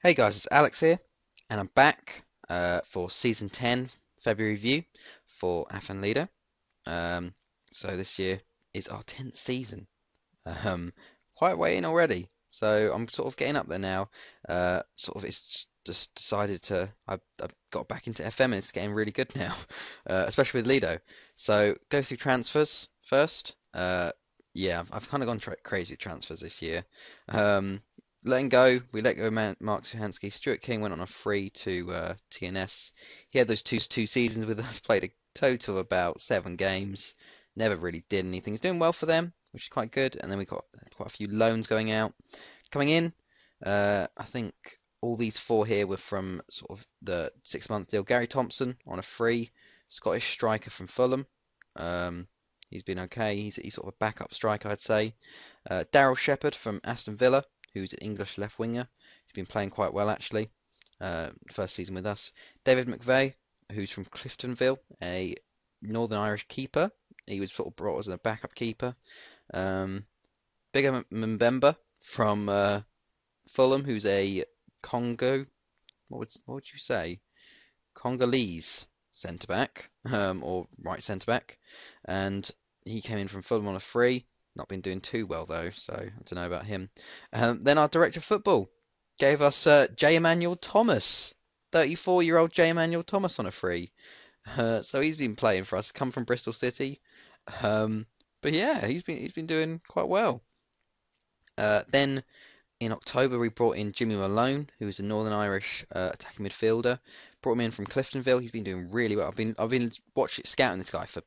Hey guys, it's Alex here, and I'm back for season 10 February review for Afan Lido. Um, so this year is our 10th season. Um, Quite a way in already, so I'm sort of getting up there now. It's just decided I've got back into FM and it's getting really good now, especially with Lido. So go through transfers first. Yeah, I've kind of gone crazy with transfers this year. Um, Letting go, we let go Mark Suhansky. Stuart King went on a free to TNS. He had those two seasons with us, played a total of about 7 games. Never really did anything. He's doing well for them, which is quite good. And then we got quite a few loans going out. Coming in, I think all these four here were from sort of the 6 month deal. Gary Thompson on a free, Scottish striker from Fulham. Um, he's been okay. He's sort of a backup striker, I'd say. Daryl Shepherd from Aston Villa, who's an English left winger. He's been playing quite well actually. First season with us. David McVeigh, who's from Cliftonville, a Northern Irish keeper. He was sort of brought as a backup keeper. Um, Bigger Mbemba from Fulham, who's a Congo. What would you say? Congolese centre back, or right centre back, and he came in from Fulham on a free. Not been doing too well though, so I don't know about him. Then our director of football gave us J. Emmanuel Thomas, 34-year-old J. Emmanuel Thomas on a free. So he's been playing for us. Come from Bristol City, um, but yeah, he's been doing quite well. Then in October, we brought in Jimmy Malone, who is a Northern Irish attacking midfielder. Brought him in from Cliftonville. He's been doing really well. I've been watching scouting this guy for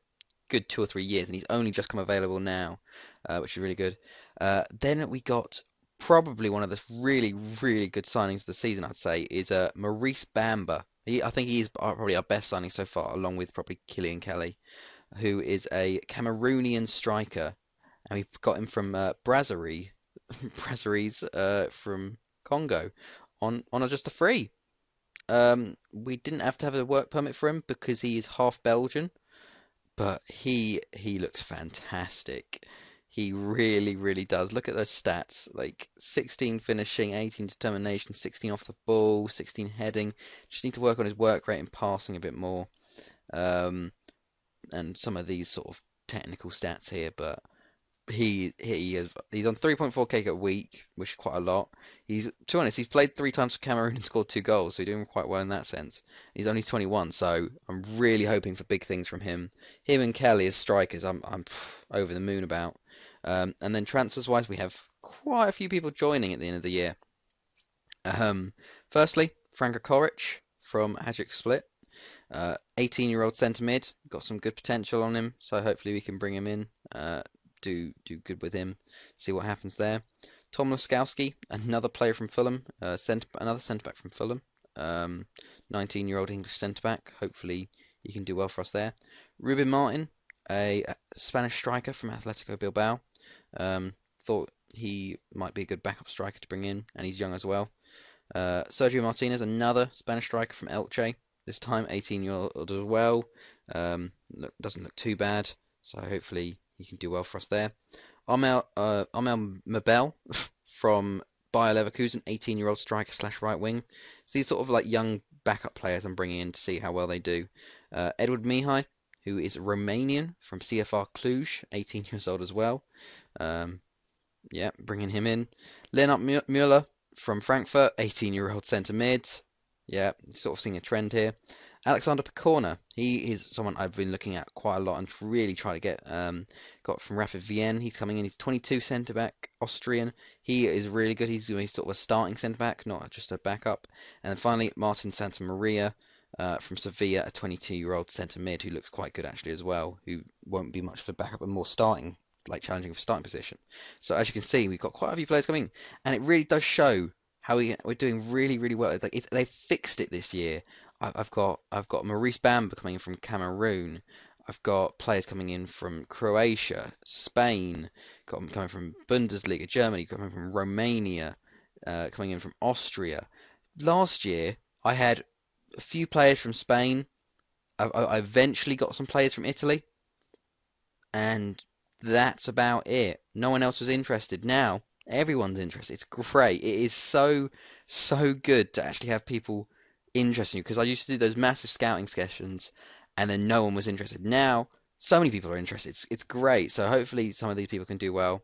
good 2 or 3 years, and he's only just come available now, which is really good. Then we got probably one of the really really good signings of the season, I'd say, is Maurice Bamba. I think he is probably our best signing so far, along with probably Killian Kelly, who is a Cameroonian striker, and we got him from Brasserie, Brasseries from Congo on just a free. We didn't have to have a work permit for him because he is half Belgian, but he looks fantastic. He really, really does. Look at those stats, like 16 finishing, 18 determination, 16 off the ball, 16 heading. Just need to work on his work rate and passing a bit more. Um, and some of these sort of technical stats here, but he's on 3.4k a week, which is quite a lot. To be honest, he's played 3 times for Cameroon and scored 2 goals, so he's doing quite well in that sense. He's only 21, so I'm really hoping for big things from him. Him and Kelly as strikers, I'm over the moon about. And then transfers wise, we have quite a few people joining at the end of the year. Um, Firstly, Franka Koric from Hajduk Split. 18-year-old centre mid, got some good potential on him, so hopefully we can bring him in, do good with him, see what happens there. Tom Laskowski, another player from Fulham, another centre back from Fulham, 19-year-old English centre back. Hopefully he can do well for us there. Ruben Martin, a Spanish striker from Atletico Bilbao. Thought he might be a good backup striker to bring in, and he's young as well. Sergio Martinez, another Spanish striker from Elche, this time 18-year-old as well. Doesn't look too bad, so hopefully he can do well for us there. Armel Mabel from Bayer Leverkusen, 18-year-old striker slash right wing. So these sort of like young backup players I'm bringing in to see how well they do. Edward Mihai, who is Romanian from CFR Cluj, 18 years old as well. Um, yeah, bringing him in. Leonard Müller from Frankfurt, 18-year-old centre mid. Yeah, sort of seeing a trend here. Alexander Picorna, he is someone I've been looking at quite a lot and really trying to get. Got from Rapid Vienna. He's coming in. He's 22 centre back, Austrian. He is really good. He's going to be sort of a starting centre back, not just a backup. And then finally, Martin Santamaria from Sevilla, a 22-year-old centre mid who looks quite good actually as well. Who won't be much for backup and more starting, like challenging for starting position. So as you can see, we've got quite a few players coming, and it really does show how we're doing really really well. They've fixed it this year. I've got Maurice Bamba coming in from Cameroon. I've got players coming in from Croatia, Spain, got them coming from Bundesliga, Germany, coming from Romania, coming in from Austria. Last year, I had a few players from Spain. I eventually got some players from Italy, and that's about it. No one else was interested. Now Everyone's interested. It's great. It is so good to actually have people interested in you because I used to do those massive scouting sessions and then no one was interested. Now so many people are interested. It's great. So hopefully some of these people can do well.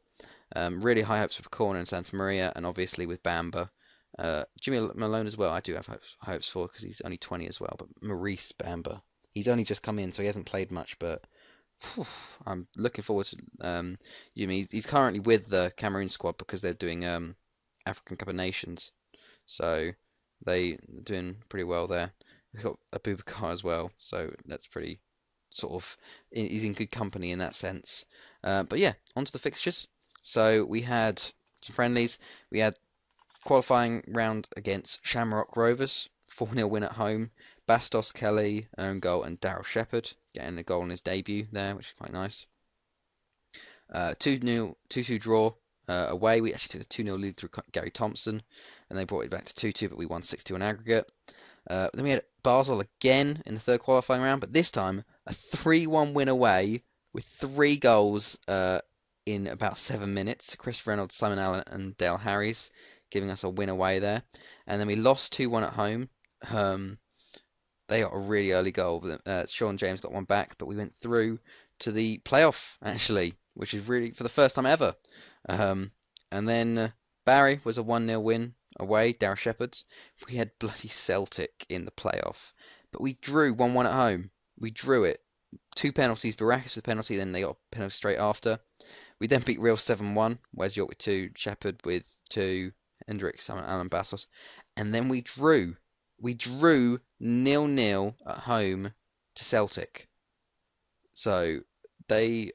Really high hopes for Corner and Santa Maria, and obviously with Bamba. Jimmy Malone as well, I do have hopes for because he's only 20 as well. But Maurice Bamba, he's only just come in, so he hasn't played much. But phew, I'm looking forward to Jimmy. He's currently with the Cameroon squad because they're doing African Cup of Nations, so they're doing pretty well there. We've got Abubakar as well, so that's pretty sort of he's in good company in that sense. But yeah, onto the fixtures. So we had some friendlies. We had qualifying round against Shamrock Rovers, 4-0 win at home. Bastos Kelly, own goal, and Daryl Shepherd getting a goal on his debut there, which is quite nice. 2-0, 2-2 draw away. We actually took a 2-0 lead through Gary Thompson, and they brought it back to 2-2, but we won 6-2 on aggregate. Then we had Basel again in the third qualifying round, but this time a 3-1 win away with 3 goals in about 7 minutes. Chris Reynolds, Simon Allen, and Dale Harries giving us a win away there. And then we lost 2-1 at home. They got a really early goal. Sean James got one back, but we went through to the playoff actually, which is really for the first time ever. And then Barry was a 1-0 win away, Darragh Shepherd's. We had bloody Celtic in the playoff, but we drew 1-1 at home. We drew it. 2 penalties, Barakis with a penalty, then they got a penalty straight after. We then beat Real 7-1, Wes York with 2, Shepherd with 2, Hendricks, Simon Allen, Bastos. And then we drew. We drew 0-0 at home to Celtic. So they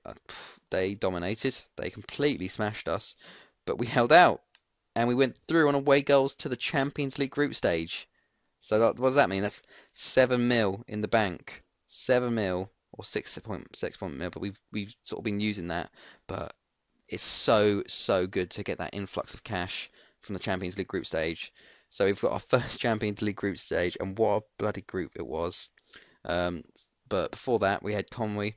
dominated. They completely smashed us, but we held out and we went through on away goals to the Champions League group stage. So what does that mean? That's 7 mil in the bank. 7 mil or 6 point mil, but we've sort of been using that. But it's so good to get that influx of cash from the Champions League group stage. So we've got our first Champions League group stage, and what a bloody group it was. But before that, we had Conwy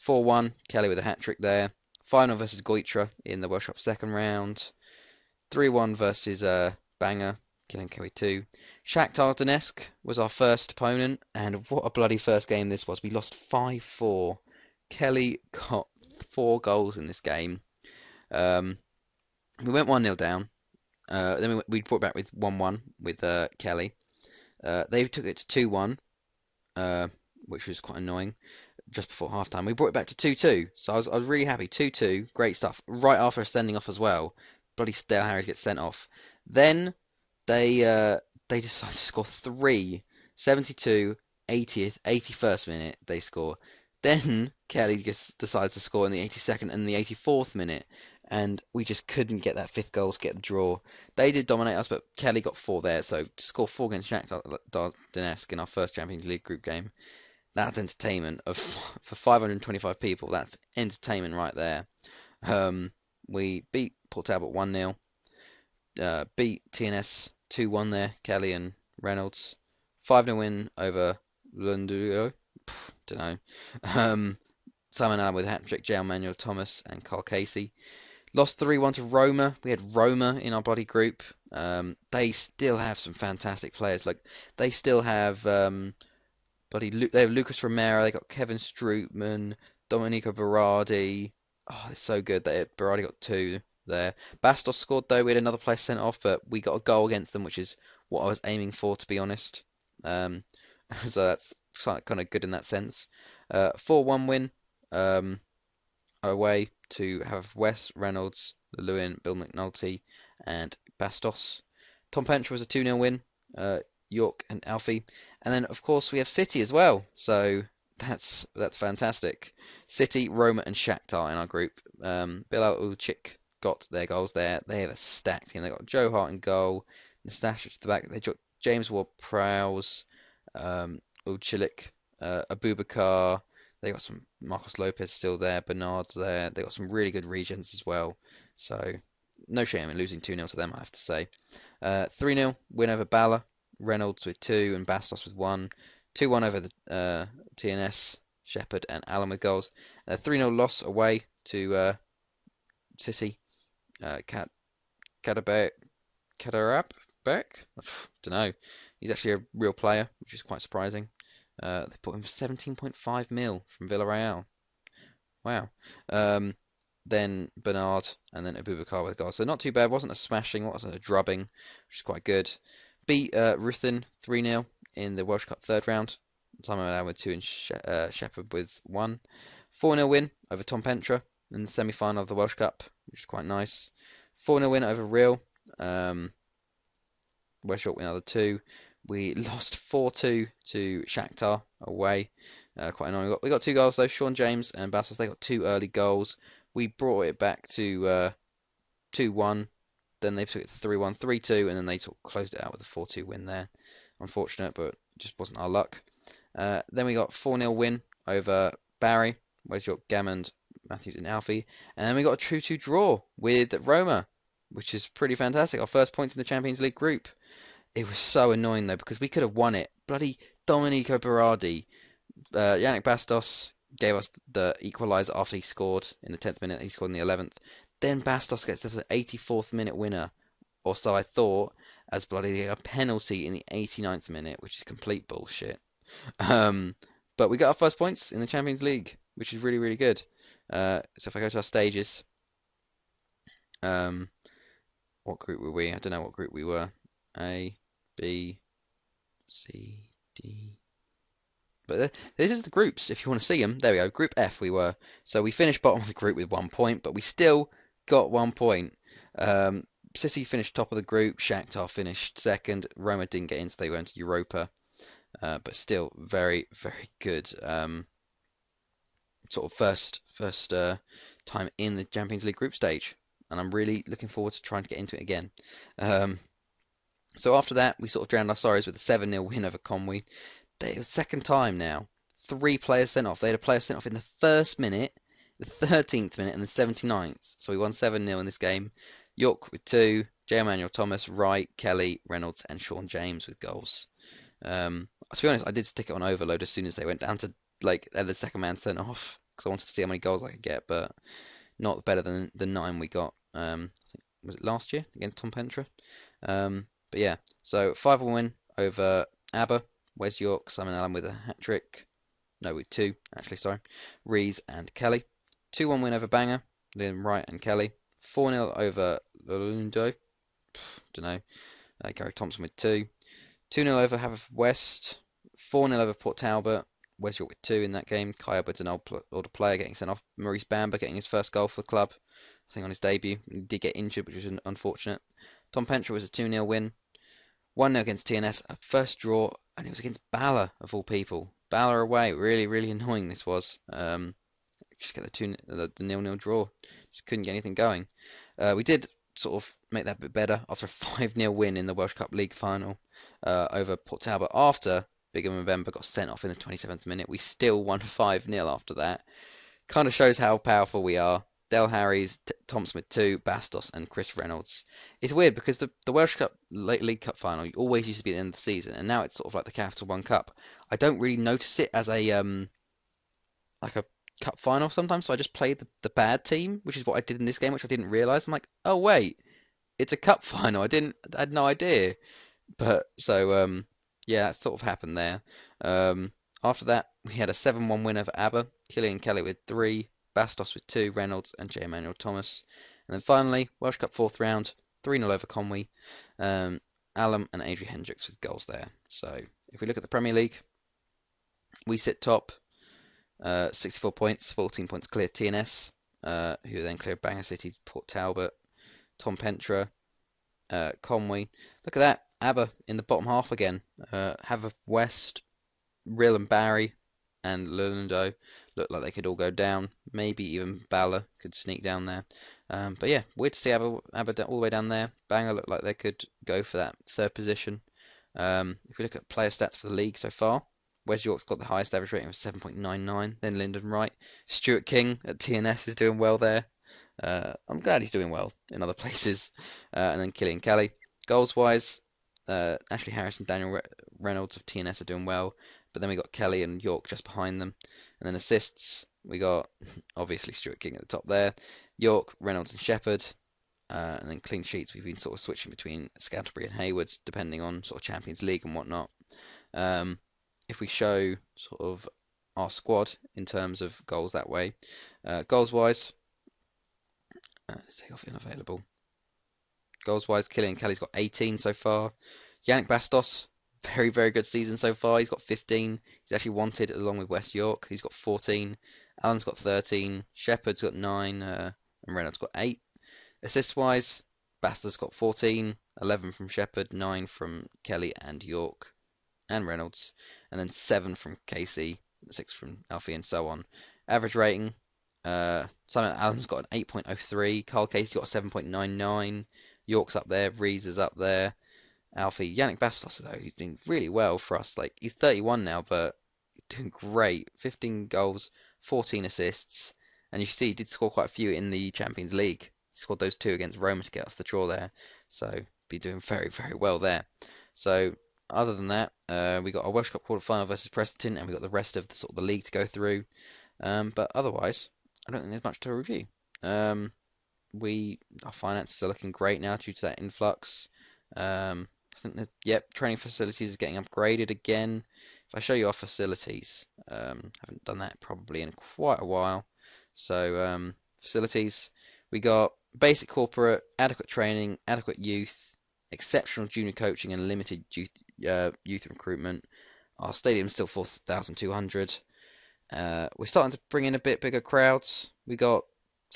4-1, Kelly with a hat trick there. Final versus Goitra in the World Cup second round. 3-1 versus Banger, killing Kelly 2. Shakhtar Donetsk was our first opponent, and what a bloody first game this was. We lost 5-4. Kelly got 4 goals in this game. We went 1-0 down. Then we brought back with 1-1 with Kelly. They took it to 2-1, which was quite annoying just before halftime. We brought it back to 2-2, so I was really happy. 2-2, great stuff. Right after a sending off as well. Bloody Dale Harris gets sent off. Then they decide to score 3. 72, 80th, 81st minute they score. Then Kelly decides to score in the 82nd and the 84th minute, and we just couldn't get that 5th goal to get the draw. They did dominate us, but Kelly got 4 there, so to score 4 against Shakhtar Donetsk in our first Champions League group game, that's entertainment for 525 people. That's entertainment right there. We beat Port Talbot 1-0. Beat TNS 2-1 there. Kelly and Reynolds. 5-0 win over Lunduo. Don't know. Simon Allen with a hat trick. J. Manuel Thomas and Carl Casey. Lost 3-1 to Roma. We had Roma in our bloody group. They still have some fantastic players. Like they still have they have Lucas Romero. They got Kevin Strootman, Domenico Berardi. Oh, it's so good. Berardi got 2 there. Bastos scored though. We had another player sent off, but we got a goal against them, which is what I was aiming for, to be honest. So that's kind of good in that sense. 4-1 win away to have Wes Reynolds, Lewin, Bill McNulty, and Bastos. Tom Pentra was a 2-0 win. York and Alfie, and then of course we have City as well. So that's fantastic. City, Roma, and Shakhtar in our group. Bilal Ulchik got their goals there. They have a stacked team. They got Joe Hart in goal, Nastasic to the back. They got James Ward-Prowse, Ulchilik, Abubakar. They got some Marcos Lopez still there, Bernard there. They got some really good regions as well. So no shame in losing 2-0 to them, I have to say. 3-0 win over Bala. Reynolds with 2 and Bastos with 1. 2-1 over the TNS, Shepherd and Allen with goals. 3-0 loss away to City. Kaderabek. Don't know. He's actually a real player, which is quite surprising. They bought him for 17.5 mil from Villarreal. Wow. Um, then Bernard, and then Abubakar with a goal. So not too bad. Wasn't a smashing, wasn't a drubbing, which is quite good. Beat Ruthin 3-0 in the Welsh Cup third round. Simon Allow with 2 and Shepherd with 1. 4-0 win over Tom Pentra in the semi-final of the Welsh Cup, which is quite nice. 4-0 win over Real. West York win another 2. We lost 4-2 to Shakhtar away. Quite annoying. We got 2 goals though. Sean James and Bastos, they got 2 early goals. We brought it back to 2-1. Then they took it to 3-1, 3-2, and then they closed it out with a 4-2 win there. Unfortunate, but it just wasn't our luck. Then we got 4-0 win over Barry. Where's York, Gammond, Matthews, and Alfie. And then we got a 2-2 draw with Roma, which is pretty fantastic. Our first points in the Champions League group. It was so annoying though because we could have won it. Bloody Domenico Berardi, Yannick Bastos gave us the equaliser after he scored in the 10th minute. He scored in the 11th. Then Bastos gets the 84th minute winner, or so I thought, as bloody a penalty in the 89th minute, which is complete bullshit. But we got our first points in the Champions League, which is really, really good. So if I go to our stages, what group were we? I don't know what group we were. A, B, C, D. But this is the groups, if you want to see them. There we go. Group F we were. So we finished bottom of the group with 1 point, but we still got 1 point. City finished top of the group. Shakhtar finished second. Roma didn't get in, so they went to Europa. But still very, very good. Sort of first time in the Champions League group stage. And I'm really looking forward to trying to get into it again. So after that, we sort of drowned our sorrows with a 7-0 win over Conwy. It was second time now. 3 players sent off. They had a player sent off in the first minute, the 13th minute, and the 79th. So we won 7-0 in this game. York with 2, J. Emmanuel Thomas, Wright, Kelly, Reynolds, and Sean James with goals. To be honest, I did stick it on overload as soon as they went down to the second man sent off because I wanted to see how many goals I could get, but not better than the 9 we got. I think was it last year against Tom Pentra. But yeah, so 5-1 win over ABBA. Wes York, Simon Allen with a hat-trick. No, with 2, actually, sorry. Rees and Kelly. 2-1 win over Bangor. Liam Wright and Kelly. 4-0 over Lundo. Don't know. Gary Thompson with 2. 2-0 over Haverfordwest. 4-0 over Port Talbot. Wes York with 2 in that game. Kai Edwards, an older player, getting sent off. Maurice Bamber getting his first goal for the club. I think on his debut. He did get injured, which was unfortunate. Tom Pentra was a 2-0 win. 1-0 against TNS, a first draw, and it was against Bala, of all people. Bala away, really, really annoying this was. Just get the 0-0 draw. Just couldn't get anything going. We did sort of make that a bit better after a 5-0 win in the Welsh Cup League final over Port Talbot. After Bigham and Bember got sent off in the 27th minute, we still won 5-0 after that. Kind of shows how powerful we are. Del Harries, Tom Smith 2, Bastos, and Chris Reynolds. It's weird because the Welsh Cup League Cup final always used to be at the end of the season, and now it's sort of like the Capital One Cup. I don't really notice it as a like a cup final sometimes, so I just play the bad team, which is what I did in this game, which I didn't realise. I'm like, oh wait, it's a cup final. I had no idea. But so yeah, that sort of happened there. After that, we had a 7-1 win over ABBA. Killian Kelly with 3. Bastos with 2, Reynolds and J. Emmanuel Thomas. And then finally, Welsh Cup 4th round, 3-0 over Conwy. Alum and Adrian Hendricks with goals there. So if we look at the Premier League, we sit top, 64 points, 14 points clear TNS, who then cleared Bangor City, Port Talbot, Tom Pentra, Conwy. Look at that, ABBA in the bottom half again. Haverfordwest, Rill and Barry, and Lulundo looked like they could all go down. Maybe even Bala could sneak down there. But yeah, weird to see ABBA all the way down there. Bangor looked like they could go for that 3rd position. If we look at player stats for the league so far, Wes York's got the highest average rating of 7.99. Then Lyndon Wright. Stuart King at TNS is doing well there. I'm glad he's doing well in other places. And then Killian Kelly. Goals-wise, Ashley Harris and Daniel Reynolds of TNS are doing well. But then we got Kelly and York just behind them. And then assists, we got obviously Stuart King at the top there. York, Reynolds and Shepherd. And then clean sheets, we've been sort of switching between Scantlebury and Haywards depending on sort of Champions League and whatnot. Um, if we show sort of our squad in terms of goals that way, goals wise, let's take off unavailable. Goals wise, Killian Kelly's got 18 so far. Yannick Bastos, very, very good season so far. He's got 15. He's actually wanted along with West York. He's got 14. Allen's got 13. Shepherd's got 9. And Reynolds got 8. Assists wise, Bastos got 14. 11 from Shepherd. 9 from Kelly and York and Reynolds. And then 7 from Casey. 6 from Alfie and so on. Average rating, Simon Allen's got an 8.03. Carl Casey's got a 7.99. York's up there. Rees is up there. Alfie. Yannick Bastos, though, he's doing really well for us. Like, he's 31 now, but he's doing great. 15 goals, 14 assists. And you see, he did score quite a few in the Champions League. He scored those 2 against Roma to get us the draw there. So, be doing very, very well there. So, other than that, we got our Welsh Cup quarter-final versus Preston, and we got the rest of the sort of the league to go through. But otherwise, I don't think there's much to review. Our finances are looking great now due to that influx. I think that, yep, training facilities are getting upgraded again. If I show you our facilities, haven't done that probably in quite a while. So facilities, we got basic corporate, adequate training, adequate youth, exceptional junior coaching, and limited youth recruitment. Our stadium's still 4,200. We're starting to bring in a bit bigger crowds. We got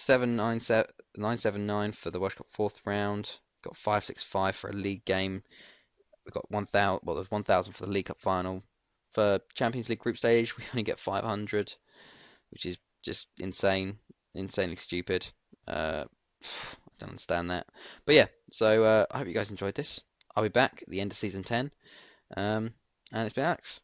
979 for the Welsh Cup fourth round. Got 565 for a league game. We got 1,000. Well, there's 1,000 for the League Cup final. For Champions League group stage, we only get 500, which is just insane, insanely stupid. I don't understand that. But yeah, so I hope you guys enjoyed this. I'll be back at the end of season 10, and it's been Alex.